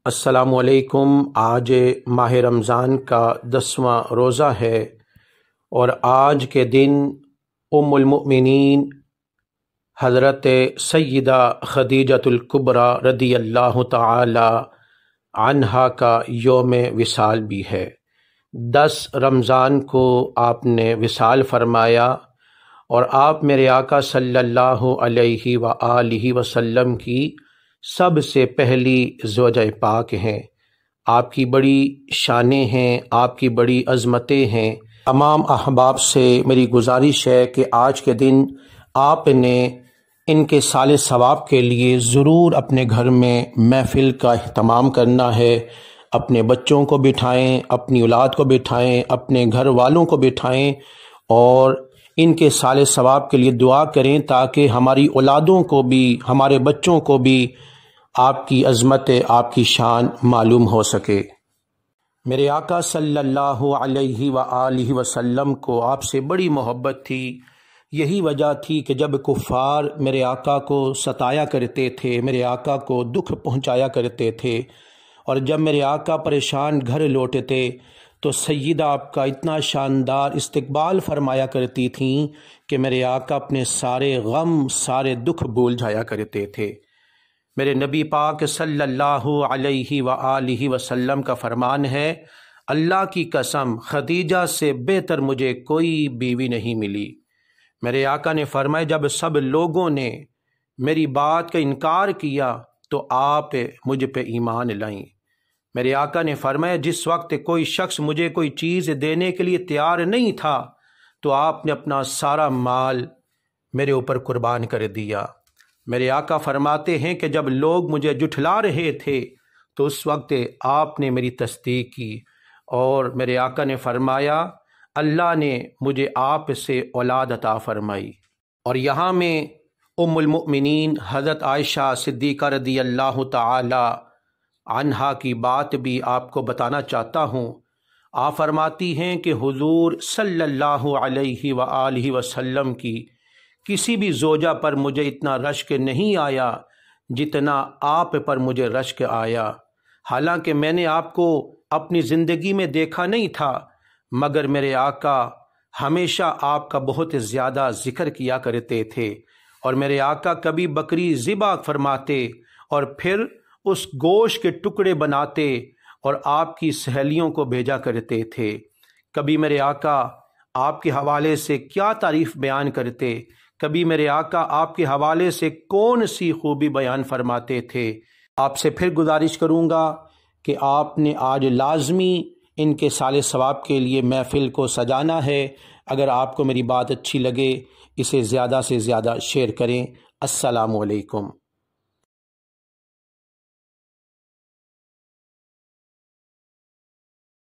السلام علیکم۔ آج ماہ رمضان کا 10واں روزہ ہے اور آج کے دن ام المؤمنین حضرت سیدہ خدیجۃ الکبریٰ رضی اللہ تعالی عنہا کا یوم وصال بھی ہے۔ 10 رمضان کو آپ نے وصال فرمایا اور آپ میرے آقا صلی اللہ علیہ وآلہ وسلم کی سب سے پہلی زوجہ پاک ہیں۔ آپ کی بڑی شانیں ہیں، آپ کی بڑی عظمتیں ہیں۔ تمام احباب سے میری گزارش ہے کہ آج کے دن آپ نے ان کے سال ثواب کے لیے ضرور اپنے گھر میں محفل کا اہتمام کرنا ہے۔ اپنے بچوں کو بٹھائیں، اپنی اولاد کو بٹھائیں، اپنے گھر والوں کو بٹھائیں اور ان کے سال ثواب کے لیے دعا کریں تاکہ ہماری اولادوں کو بھی، ہمارے بچوں کو بھی آپ کی عظمت، آپ کی شان معلوم ہو سکے۔ میرے آقا صلی اللہ علیہ وآلہ وسلم کو آپ سے بڑی محبت تھی۔ یہی وجہ تھی کہ جب کفار میرے آقا کو ستایا کرتے تھے، میرے آقا کو دکھ پہنچایا کرتے تھے، اور جب میرے آقا پریشان گھر لوٹتے تو سیدہ آپ کا اتنا شاندار استقبال فرمایا کرتی تھیں کہ میرے آقا اپنے سارے غم، سارے دکھ بھول جایا کرتے تھے۔ میرے نبی پاک صلی اللہ علیہ وآلہ وسلم کا فرمان ہے، اللہ کی قسم خدیجہ سے بہتر مجھے کوئی بیوی نہیں ملی۔ میرے آقا نے فرمایا جب سب لوگوں نے میری بات کا انکار کیا تو آپ مجھ پہ ایمان لائیں۔ میرے آقا نے فرمایا جس وقت کوئی شخص مجھے کوئی چیز دینے کے لیے تیار نہیں تھا تو آپ نے اپنا سارا مال میرے اوپر قربان کر دیا۔ میرے آقا فرماتے ہیں کہ جب لوگ مجھے جھٹلا رہے تھے تو اس وقت آپ نے میری تصدیق کی، اور میرے آقا نے فرمایا اللہ نے مجھے آپ سے اولاد عطا فرمائی۔ اور یہاں میں ام المؤمنین حضرت عائشہ صدیقہ رضی اللہ تعالی عنہا کی بات بھی آپ کو بتانا چاہتا ہوں۔ آپ فرماتی ہیں کہ حضور صلی اللہ علیہ وآلہ وسلم کی کسی بھی زوجہ پر مجھے اتنا رشک نہیں آیا جتنا آپ پر مجھے رشک آیا۔ حالانکہ میں نے آپ کو اپنی زندگی میں دیکھا نہیں تھا، مگر میرے آقا ہمیشہ آپ کا بہت زیادہ ذکر کیا کرتے تھے، اور میرے آقا کبھی بکری ذبح فرماتے اور پھر اس گوشت کے ٹکڑے بناتے اور آپ کی سہیلیوں کو بھیجا کرتے تھے۔ کبھی میرے آقا آپ کے حوالے سے کیا تعریف بیان کرتے، کبھی میرے آقا آپ کے حوالے سے کون سی خوبی بیان فرماتے تھے۔ آپ سے پھر گزارش کروں گا کہ آپ نے آج لازمی ان کے سال ثواب کے لیے محفل کو سجانا ہے۔ اگر آپ کو میری بات اچھی لگے اسے زیادہ سے زیادہ شیئر کریں۔ السلام علیکم۔